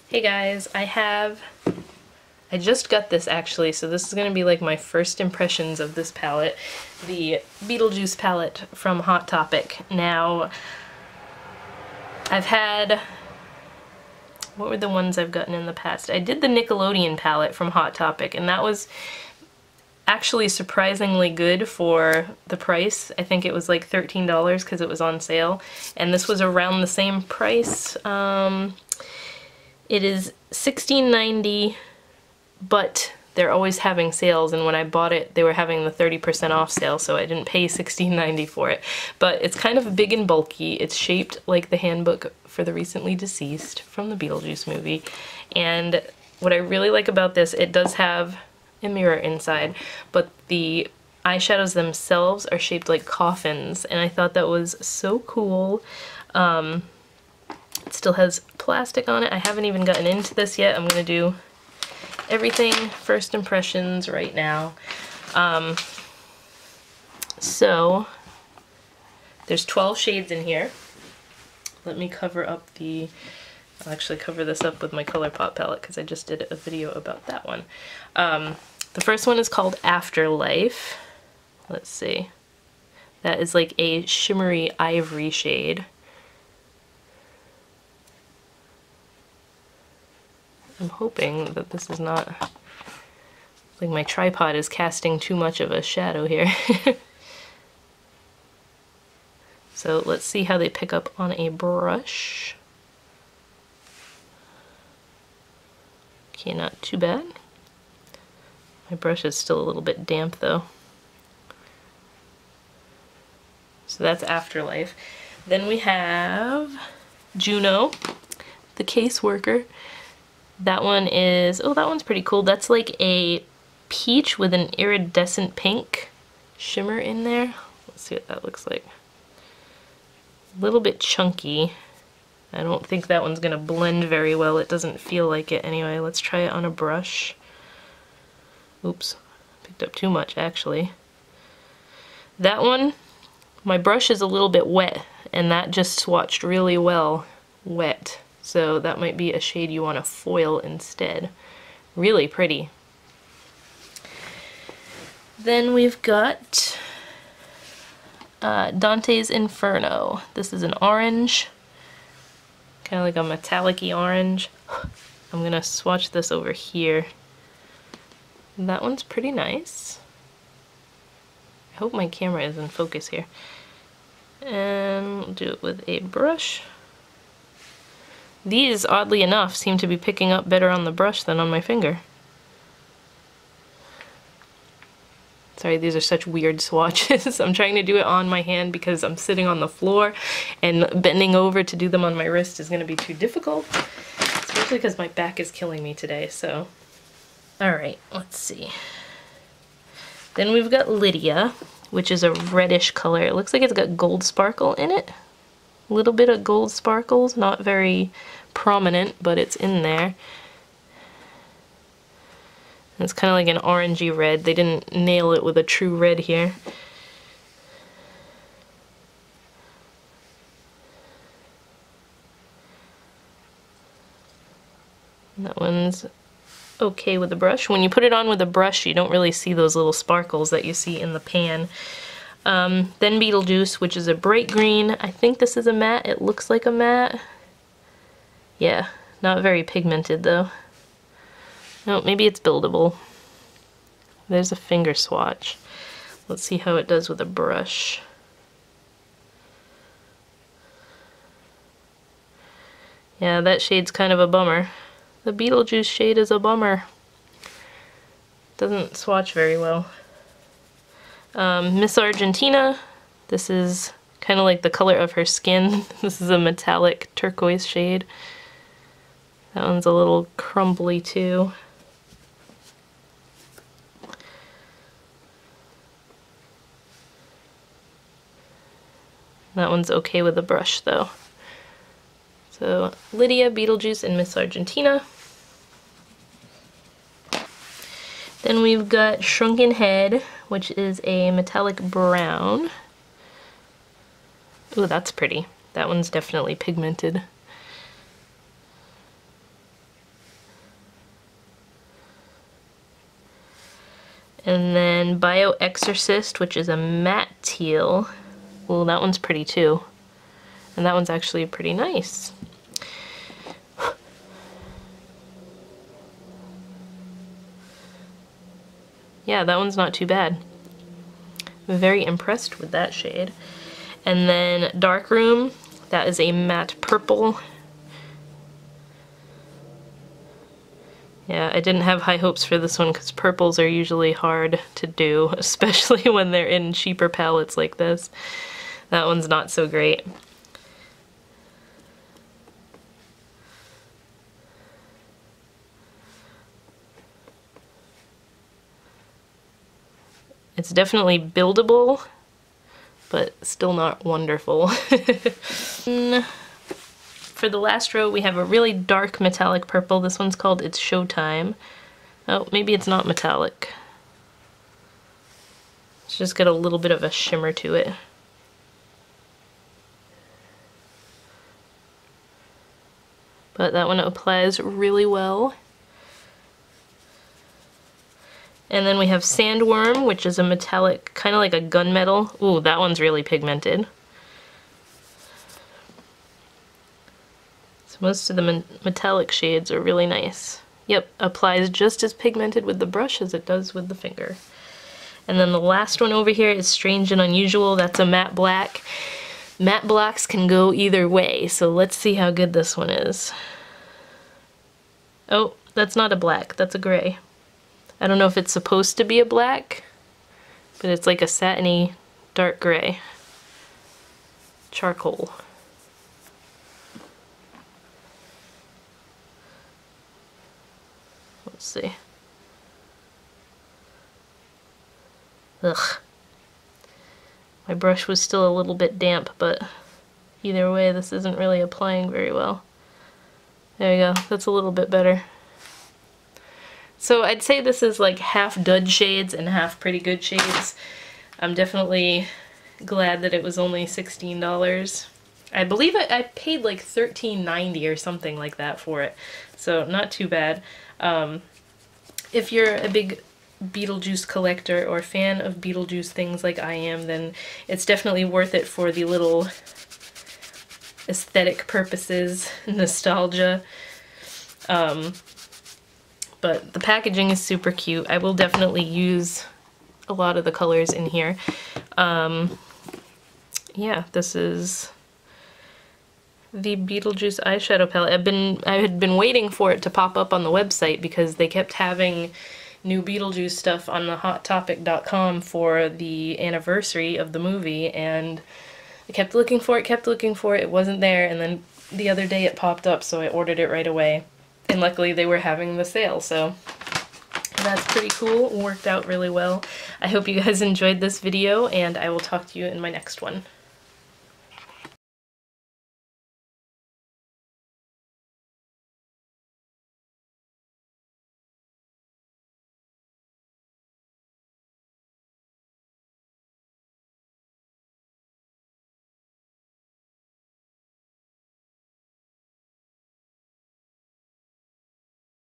Hey guys, I just got this actually, so this is going to be like my first impressions of this palette, the Beetlejuice palette from Hot Topic. Now, I've had, what were the ones I've gotten in the past? I did the Nickelodeon palette from Hot Topic, and that was actually surprisingly good for the price. I think it was like $13 because it was on sale, and this was around the same price. It is $16.90, but they're always having sales, and when I bought it they were having the 30% off sale, so I didn't pay $16.90 for it. But it's kind of big and bulky. It's shaped like the Handbook for the Recently Deceased from the Beetlejuice movie, and what I really like about this, it does have a mirror inside, but the eyeshadows themselves are shaped like coffins, and I thought that was so cool. It still has plastic on it. I haven't even gotten into this yet. I'm gonna do everything first impressions right now. So there's 12 shades in here. Let me cover up I'll actually cover this up with my ColourPop palette because I just did a video about that one. The first one is called Afterlife. Let's see. That is like a shimmery ivory shade. I'm hoping that this is not, like my tripod is casting too much of a shadow here. So let's see how they pick up on a brush. Okay, not too bad. My brush is still a little bit damp though. So that's Afterlife. Then we have Juno the Caseworker. That one is, oh, that one's pretty cool. That's like a peach with an iridescent pink shimmer in there. Let's see what that looks like. A little bit chunky. I don't think that one's gonna blend very well. It doesn't feel like it anyway. Let's try it on a brush. Oops, picked up too much actually. That one, my brush is a little bit wet, and that just swatched really well wet. So that might be a shade you want to foil instead. Really pretty. Then we've got Dante's Inferno. This is an orange, kind of like a metallic-y orange. I'm gonna swatch this over here. That one's pretty nice. I hope my camera is in focus here. And we'll do it with a brush. These, oddly enough, seem to be picking up better on the brush than on my finger. Sorry, these are such weird swatches. I'm trying to do it on my hand because I'm sitting on the floor, and bending over to do them on my wrist is going to be too difficult, especially because my back is killing me today, so. Alright, let's see. Then we've got Lydia, which is a reddish color. It looks like it's got gold sparkle in it. A little bit of gold sparkles, not very prominent, but it's in there. And it's kind of like an orangey red. They didn't nail it with a true red here. And that one's okay with the brush. When you put it on with a brush, you don't really see those little sparkles that you see in the pan. Then Beetlejuice, which is a bright green. I think this is a matte. It looks like a matte. Yeah, not very pigmented though. No, maybe it's buildable. There's a finger swatch. Let's see how it does with a brush. Yeah, that shade's kind of a bummer. The Beetlejuice shade is a bummer. Doesn't swatch very well. Miss Argentina, this is kind of like the color of her skin. This is a metallic turquoise shade. That one's a little crumbly too. That one's okay with the brush though. So Lydia, Beetlejuice, and Miss Argentina. Then we've got Shrunken Head, which is a metallic brown. Ooh, that's pretty. That one's definitely pigmented. And then Bio Exorcist, which is a matte teal. Well, that one's pretty too. And that one's actually pretty nice. Yeah, that one's not too bad. I'm very impressed with that shade. And then Darkroom, that is a matte purple. Yeah, I didn't have high hopes for this one because purples are usually hard to do, especially when they're in cheaper palettes like this. That one's not so great. It's definitely buildable, but still not wonderful. For the last row, we have a really dark metallic purple. This one's called It's Showtime. Oh, maybe it's not metallic. It's just got a little bit of a shimmer to it. But that one applies really well. And then we have Sandworm, which is a metallic, kind of like a gunmetal. Ooh, that one's really pigmented. So most of the metallic shades are really nice. Yep, applies just as pigmented with the brush as it does with the finger. And then the last one over here is Strange and Unusual. That's a matte black. Matte blacks can go either way, so let's see how good this one is. Oh, that's not a black, that's a gray. I don't know if it's supposed to be a black, but it's like a satiny dark gray. Charcoal. Let's see. Ugh. My brush was still a little bit damp, but either way, this isn't really applying very well. There you go, that's a little bit better. So I'd say this is like half dud shades and half pretty good shades. I'm definitely glad that it was only $16. I believe I paid like $13.90 or something like that for it, so not too bad. If you're a big Beetlejuice collector or fan of Beetlejuice things like I am, then it's definitely worth it for the little aesthetic purposes, nostalgia. But the packaging is super cute. I will definitely use a lot of the colors in here. Yeah, this is the Beetlejuice eyeshadow palette. I had been waiting for it to pop up on the website because they kept having new Beetlejuice stuff on the hottopic.com for the anniversary of the movie, and I kept looking for it, it wasn't there, and then the other day it popped up, so I ordered it right away. And luckily they were having the sale, so that's pretty cool. It worked out really well. I hope you guys enjoyed this video, and I will talk to you in my next one.